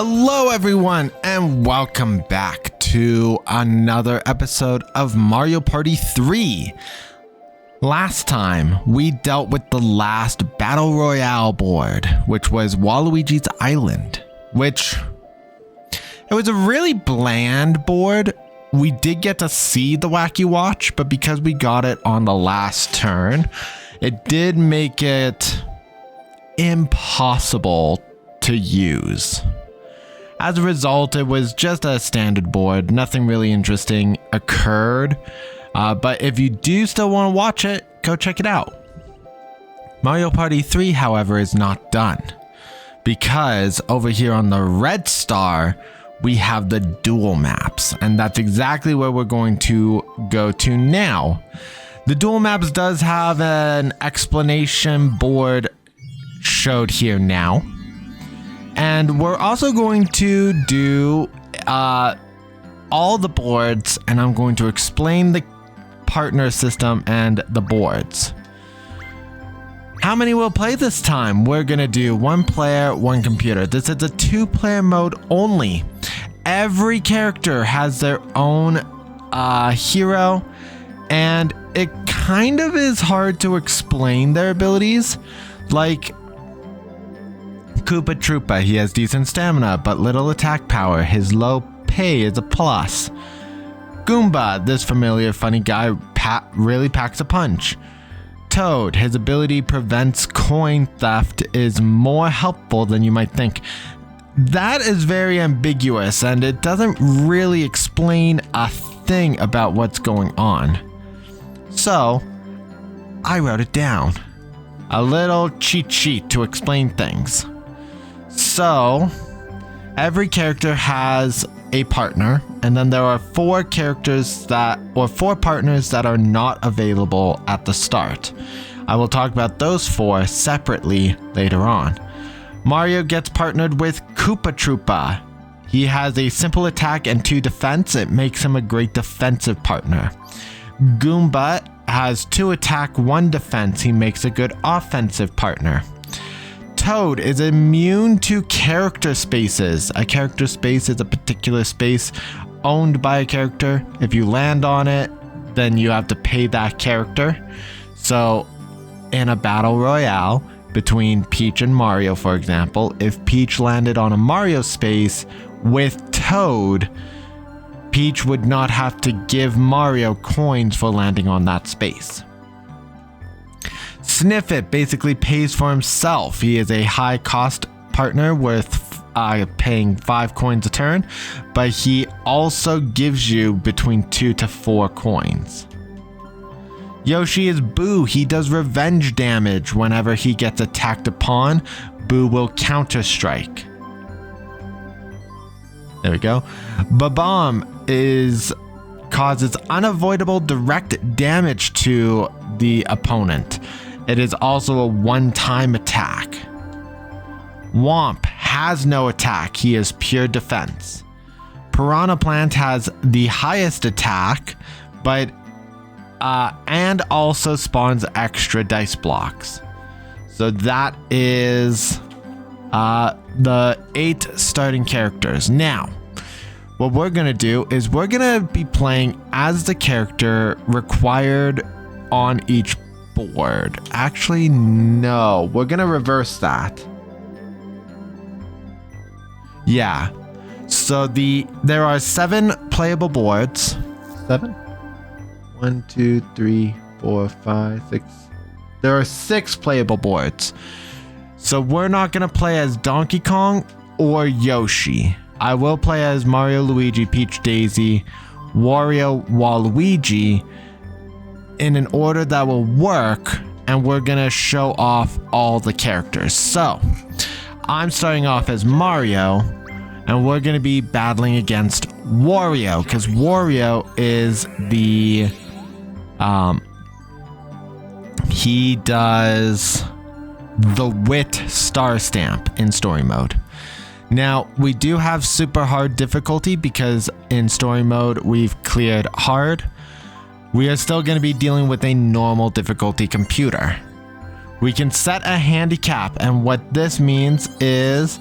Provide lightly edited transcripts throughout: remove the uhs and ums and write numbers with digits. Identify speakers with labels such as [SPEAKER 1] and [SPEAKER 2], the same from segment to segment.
[SPEAKER 1] Hello everyone and welcome back to another episode of Mario Party 3. Last time we dealt with the last Battle Royale board, which was Waluigi's Island, which it was a really bland board. We did get to see the Wacky Watch, but because we got it on the last turn, it did make it impossible to use. As a result, it was just a standard board. Nothing really interesting occurred. But if you do still want to watch it, go check it out. Mario Party 3, however, is not done. Because over here on the red star, we have the dual maps. And that's exactly where we're going to go to now. The dual maps does have an explanation board showed here now. And we're also going to do all the boards, and I'm going to explain the partner system and the boards. How many will play this time? We're going to do one player, one computer. This is a 2-player mode only. Every character has their own hero, and it kind of is hard to explain their abilities. Like Koopa Troopa, he has decent stamina but little attack power. His low pay is a plus. Goomba, this familiar funny guy, really packs a punch. Toad, his ability prevents coin theft, is more helpful than you might think. That is very ambiguous and it doesn't really explain a thing about what's going on. So, I wrote it down. A little cheat sheet to explain things. So, every character has a partner, and then there are 4 partners that are not available at the start. I will talk about those 4 separately later on. Mario gets partnered with Koopa Troopa. He has a simple attack and 2 defense. It makes him a great defensive partner. Goomba has 2 attack, 1 defense. He makes a good offensive partner. Toad is immune to character spaces. A character space is a particular space owned by a character. If you land on it, then you have to pay that character. So in a battle royale between Peach and Mario, for example, if Peach landed on a Mario space with Toad, Peach would not have to give Mario coins for landing on that space. Sniffit basically pays for himself. He is a high cost partner worth paying 5 coins a turn, but he also gives you between 2 to 4 coins. Yoshi is Boo. He does revenge damage. Whenever he gets attacked upon, Boo will counter strike. There we go. Bob-Omb causes unavoidable direct damage to the opponent. It is also a one-time attack. Whomp has no attack. He is pure defense. Piranha Plant has the highest attack, but and also spawns extra dice blocks. So that is the 8 starting characters. Now, what we're gonna do is we're gonna be playing as the character required on each board. Actually, no, we're gonna reverse that. Yeah, so there are 7 playable boards. 7? 1, 2, 3, 4, 5, 6. There are 6 playable boards. So we're not gonna play as Donkey Kong or Yoshi. I will play as Mario, Luigi, Peach, Daisy, Wario, Waluigi in an order that will work, and we're gonna show off all the characters. So I'm starting off as Mario, and we're gonna be battling against Wario, because Wario is he does the Wit Star Stamp in story mode. Now, we do have super hard difficulty because in story mode we've cleared hard. We are still going to be dealing with a normal difficulty computer. We can set a handicap, and what this means is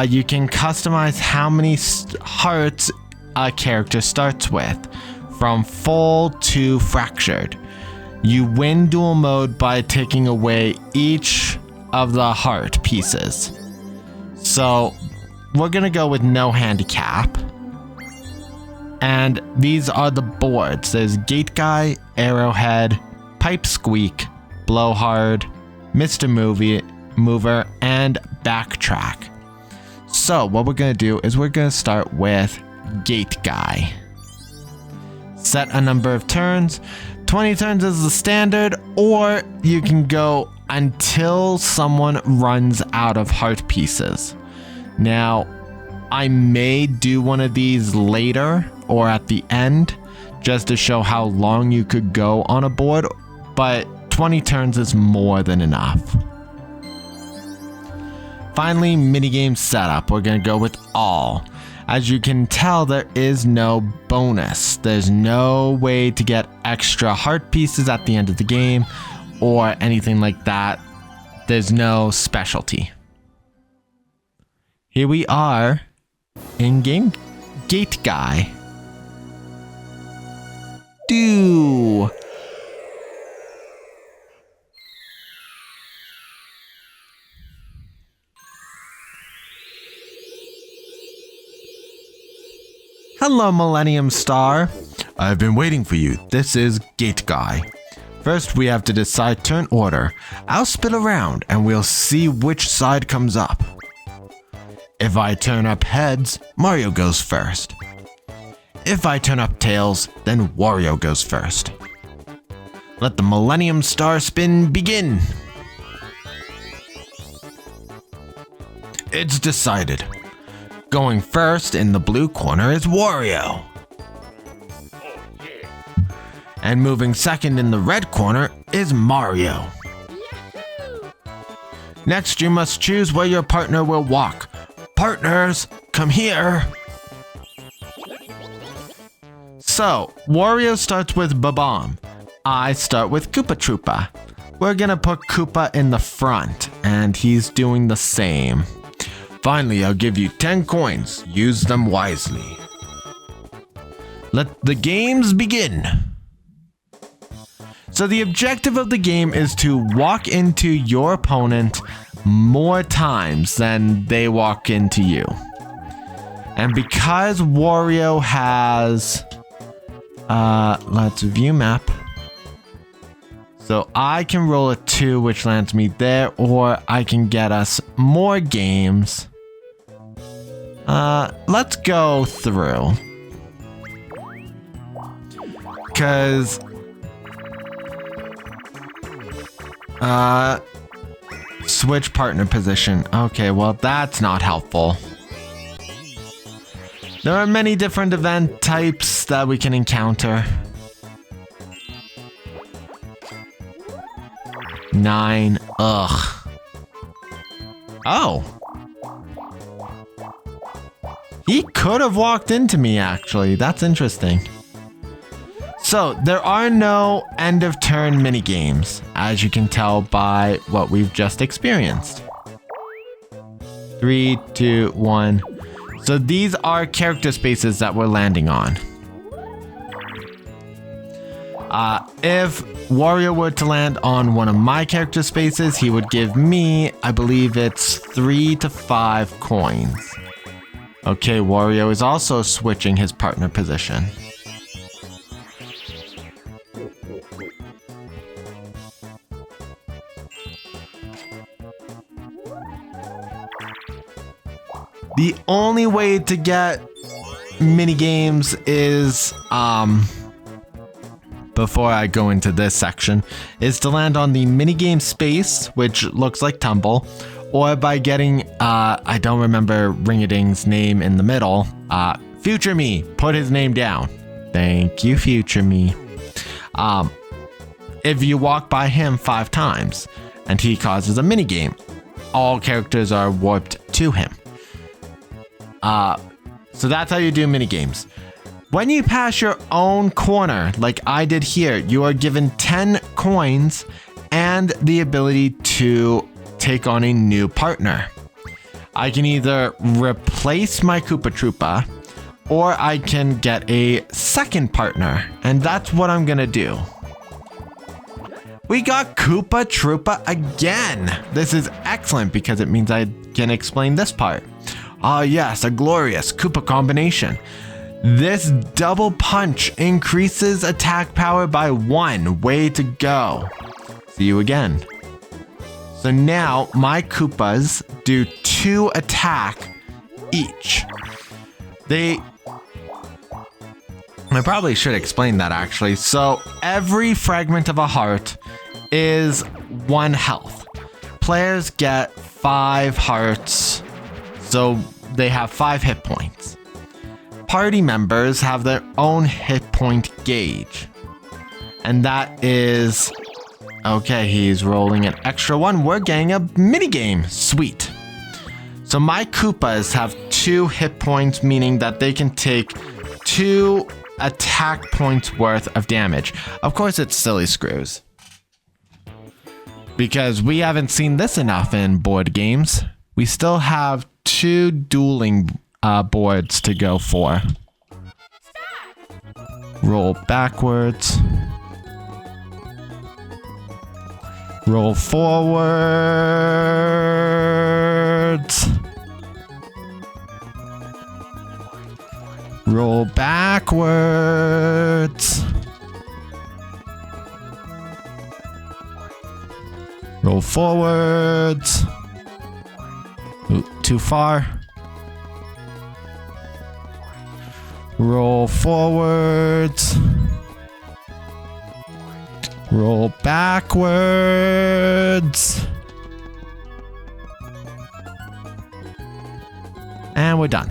[SPEAKER 1] you can customize how many hearts a character starts with, from full to fractured. You win duel mode by taking away each of the heart pieces. So we're gonna go with no handicap. And these are the boards. There's Gate Guy, Arrowhead, Pipe Squeak, Blowhard, Mr. Mover, and Backtrack. So what we're gonna do is we're gonna start with Gate Guy. Set a number of turns. 20 turns is the standard, or you can go until someone runs out of heart pieces. Now, I may do one of these later or at the end just to show how long you could go on a board, but 20 turns is more than enough. Finally, minigame setup. We're going to go with all. As you can tell, there is no bonus. There's no way to get extra heart pieces at the end of the game or anything like that. There's no specialty. Here we are in-game Gate Guy. Do. Hello, Millennium Star. I've been waiting for you. This is Gate Guy. First, we have to decide turn order. I'll spin around and we'll see which side comes up. If I turn up heads, Mario goes first. If I turn up tails, then Wario goes first. Let the Millennium Star spin begin. It's decided. Going first in the blue corner is Wario. And moving second in the red corner is Mario. Next, you must choose where your partner will walk. Partners, come here. So, Wario starts with Bob-Omb. I start with Koopa Troopa. We're gonna put Koopa in the front, and he's doing the same. Finally, I'll give you 10 coins. Use them wisely. Let the games begin. So the objective of the game is to walk into your opponent more times than they walk into you. And because Wario has... let's view map. So I can roll a 2, which lands me there, or I can get us more games. Let's go through. Cause switch partner position. Okay, well that's not helpful. There are many different event types that we can encounter. 9. Ugh. Oh. He could have walked into me, actually. That's interesting. So, there are no end of turn minigames, as you can tell by what we've just experienced. 3, 2, 1. So these are character spaces that we're landing on. If Wario were to land on one of my character spaces, he would give me, I believe it's 3 to 5 coins. Okay, Wario is also switching his partner position. The only way to get minigames is, before I go into this section, is to land on the minigame space, which looks like Tumble, or by getting, I don't remember Ring-a-Ding's name in the middle, Future Me, put his name down. Thank you, Future Me. If you walk by him 5 times, and he causes a minigame, all characters are warped to him. So that's how you do minigames. When you pass your own corner, like I did here, you are given 10 coins and the ability to take on a new partner. I can either replace my Koopa Troopa, or I can get a second partner, and that's what I'm gonna do. We got Koopa Troopa again. This is excellent because it means I can explain this part. Ah yes, a glorious Koopa combination. This double punch increases attack power by 1. Way to go. See you again. So now my Koopas do 2 attack each. I probably should explain that actually. So every fragment of a heart is 1 health. Players get 5 hearts, so they have 5 hit points. Party members have their own hit point gauge. And that is... Okay, he's rolling an extra 1. We're getting a minigame. Sweet. So my Koopas have 2 hit points, meaning that they can take 2 attack points worth of damage. Of course, it's silly screws, because we haven't seen this enough in board games. We still have 2 dueling boards to go for. Roll backwards. Roll forwards. Roll backwards. Roll forwards. Ooh, too far. Roll forwards. Roll backwards. And we're done.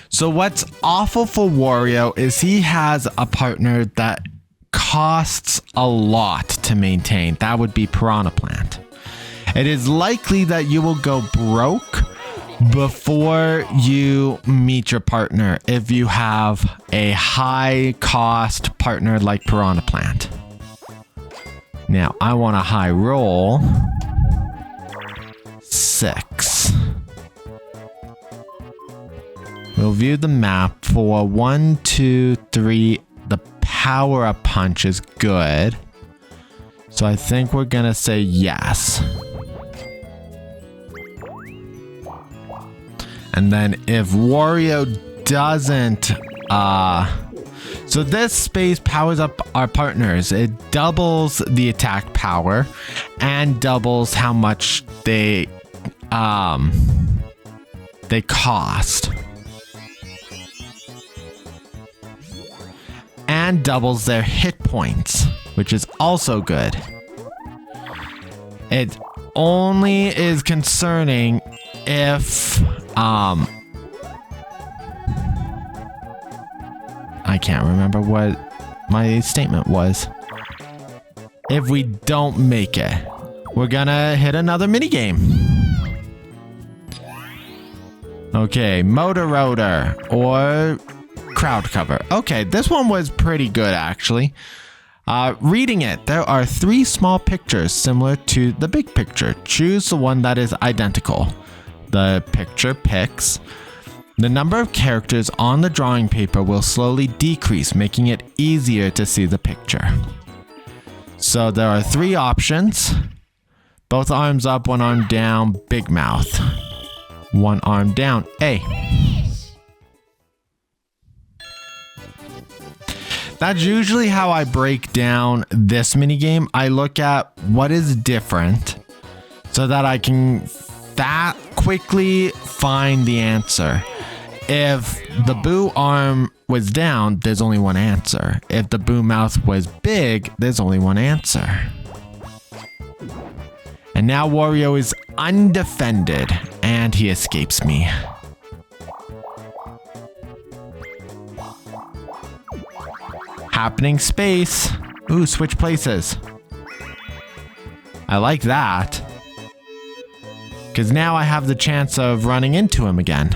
[SPEAKER 1] So what's awful for Wario is he has a partner that costs a lot to maintain. That would be Piranha Plant. It is likely that you will go broke before you meet your partner if you have a high cost partner like Piranha Plant. Now I want a high roll. 6. We'll view the map for 1, 2, 3. The power up punch is good. So I think we're gonna say yes. And then if Wario doesn't, so this space powers up our partners. It doubles the attack power and doubles how much they cost. And doubles their hit points, which is also good. It only is concerning if I can't remember what my statement was. If we don't make it, we're gonna hit another minigame. Okay, Motor Rotor or Crowd Cover. Okay, this one was pretty good actually. Reading it, there are 3 small pictures similar to the big picture. Choose the one that is identical. The picture picks. The number of characters on the drawing paper will slowly decrease, making it easier to see the picture. So there are 3 options. Both arms up, 1 arm down, big mouth. 1 arm down, A. That's usually how I break down this minigame. I look at what is different so that I can that quickly find the answer. If the Boo arm was down, there's only one answer. If the Boo mouth was big, there's only one answer. And now Wario is undefended, and he escapes me. Happening space. Ooh, switch places. I like that. Because now I have the chance of running into him again.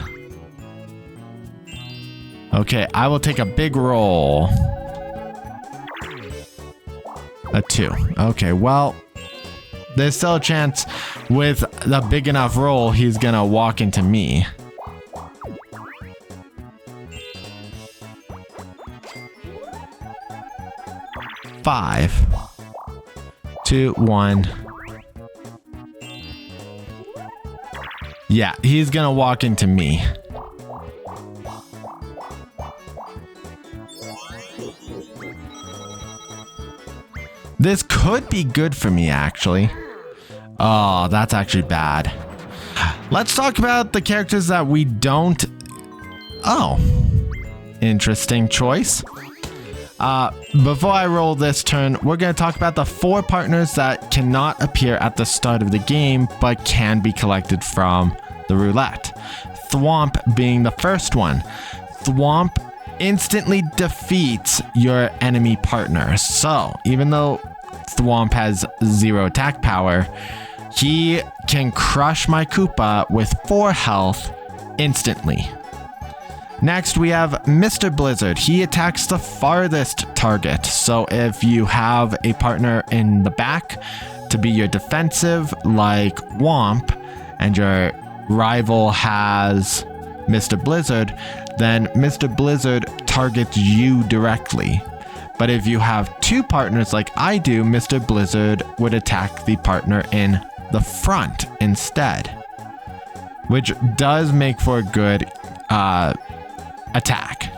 [SPEAKER 1] Okay, I will take a big roll. A 2. Okay, well, there's still a chance with a big enough roll, he's gonna walk into me. Five, 2, 1. Yeah, he's gonna walk into me. This could be good for me, actually. Oh, that's actually bad. Let's talk about the characters that we don't... Oh. Interesting choice. Before I roll this turn, we're going to talk about the 4 partners that cannot appear at the start of the game, but can be collected from the roulette. Thwomp being the first one. Thwomp instantly defeats your enemy partner. So, even though Thwomp has 0 attack power, he can crush my Koopa with 4 health instantly. Next, we have Mr. Blizzard. He attacks the farthest target. So if you have a partner in the back to be your defensive, like Whomp, and your rival has Mr. Blizzard, then Mr. Blizzard targets you directly. But if you have 2 partners like I do, Mr. Blizzard would attack the partner in the front instead, which does make for a good attack.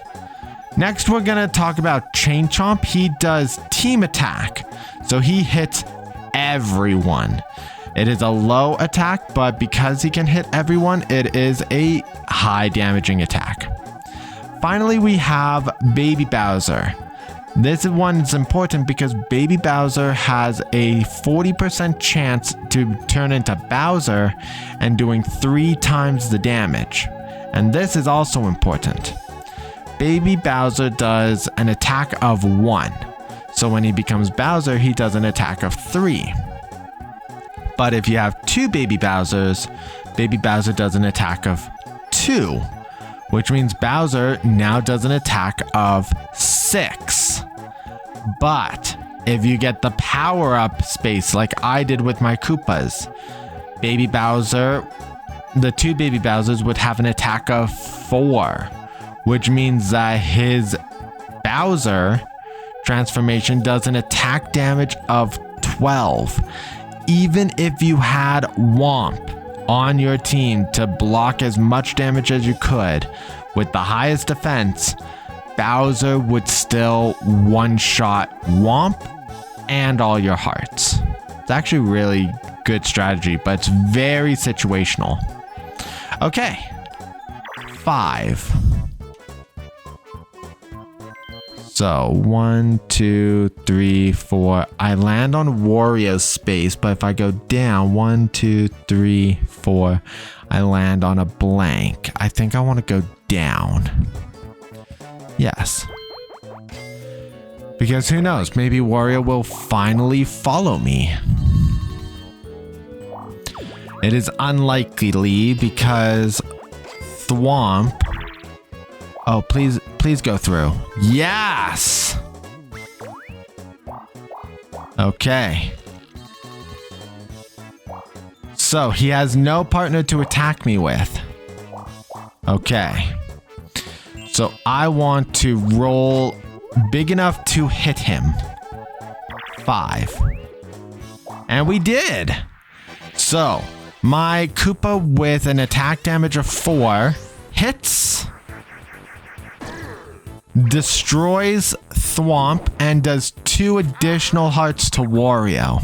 [SPEAKER 1] Next, we're gonna talk about Chain Chomp. He does team attack, so he hits everyone. It is a low attack, but because he can hit everyone, it is a high damaging attack. Finally, we have Baby Bowser. This one is important because Baby Bowser has a 40% chance to turn into Bowser and doing 3 times the damage. And this is also important. Baby Bowser does an attack of 1. So when he becomes Bowser, he does an attack of 3. But if you have 2 Baby Bowsers, Baby Bowser does an attack of 2, which means Bowser now does an attack of 6. But if you get the power-up space like I did with my Koopas, Baby Bowser, the 2 Baby Bowsers would have an attack of 4, which means that his Bowser transformation does an attack damage of 12. Even if you had Whomp on your team to block as much damage as you could with the highest defense, Bowser would still one-shot Whomp and all your hearts. It's actually really good strategy, but it's very situational. Okay, 5. So 1, 2, 3, 4. I land on Wario's space, but if I go down 1, 2, 3, 4, I land on a blank. I think I want to go down. Yes. Because who knows, maybe Wario will finally follow me. It is unlikely because Thwomp... Oh, please go through. Yes! Okay. So, he has no partner to attack me with. Okay. So, I want to roll big enough to hit him. 5. And we did! So, my Koopa with an attack damage of 4 hits, destroys Thwomp, and does 2 additional hearts to Wario.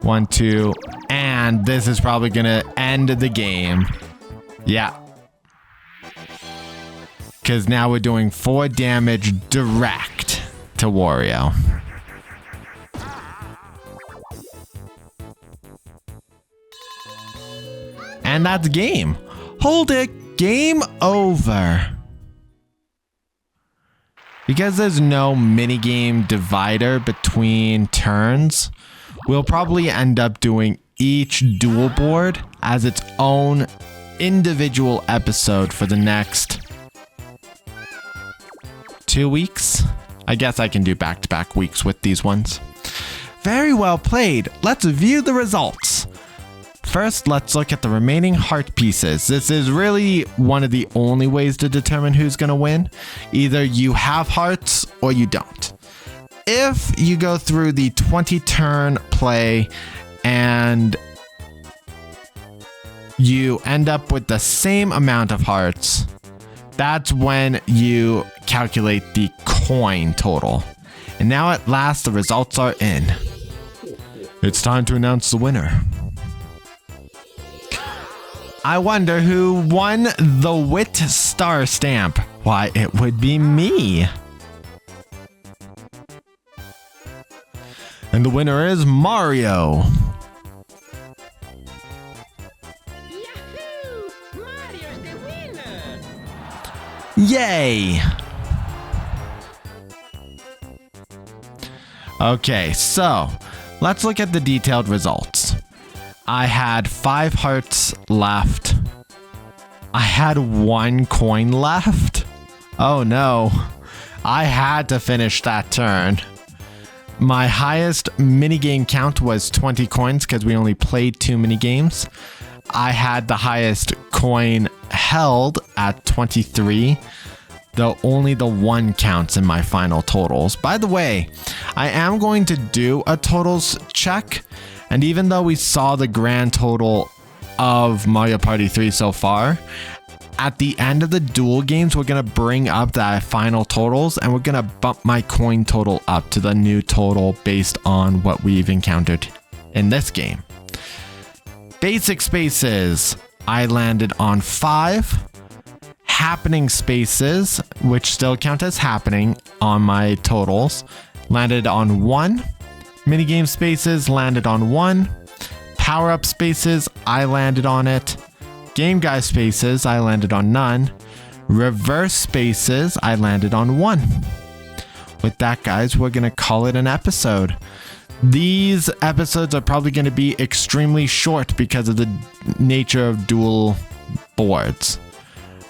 [SPEAKER 1] 1, 2, and this is probably gonna end the game. Yeah. Because now we're doing 4 damage direct to Wario. And that's game. Hold it. Game over. Because there's no minigame divider between turns, we'll probably end up doing each duel board as its own individual episode for the next 2 weeks. I guess I can do back-to-back weeks with these ones. Very well played. Let's view the results. First, let's look at the remaining heart pieces. This is really one of the only ways to determine who's going to win. Either you have hearts or you don't. If you go through the 20 turn play and you end up with the same amount of hearts, that's when you calculate the coin total. And now at last, the results are in. It's time to announce the winner. I wonder who won the Wit Star Stamp. Why, it would be me. And the winner is Mario.
[SPEAKER 2] Yahoo! Mario's the winner!
[SPEAKER 1] Yay! Okay, so let's look at the detailed results. I had 5 hearts left. I had 1 coin left. Oh no. I had to finish that turn. My highest minigame count was 20 coins because we only played 2 minigames. I had the highest coin held at 23. Though only the 1 counts in my final totals. By the way, I am going to do a totals check. And even though we saw the grand total of Mario Party 3 so far, at the end of the duel games, we're going to bring up the final totals and we're going to bump my coin total up to the new total based on what we've encountered in this game. Basic spaces, I landed on 5. Happening spaces, which still count as happening on my totals, landed on 1. Minigame spaces landed on 1. Power-up spaces, I landed on it. Game guy spaces, I landed on none. Reverse spaces, I landed on 1. With that, guys, we're going to call it an episode. These episodes are probably going to be extremely short because of the nature of dual boards.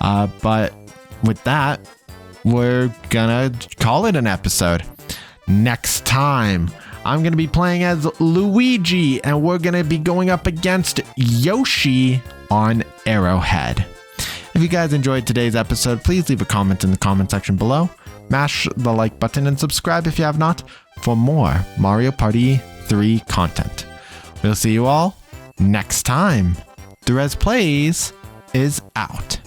[SPEAKER 1] But with that, we're gonna call it an episode. Next time, I'm gonna be playing as Luigi, and we're gonna be going up against Yoshi on Arrowhead. If you guys enjoyed today's episode, please leave a comment in the comment section below. Mash the like button and subscribe if you have not for more Mario Party 3 content. We'll see you all next time. Dyrezz Plays is out.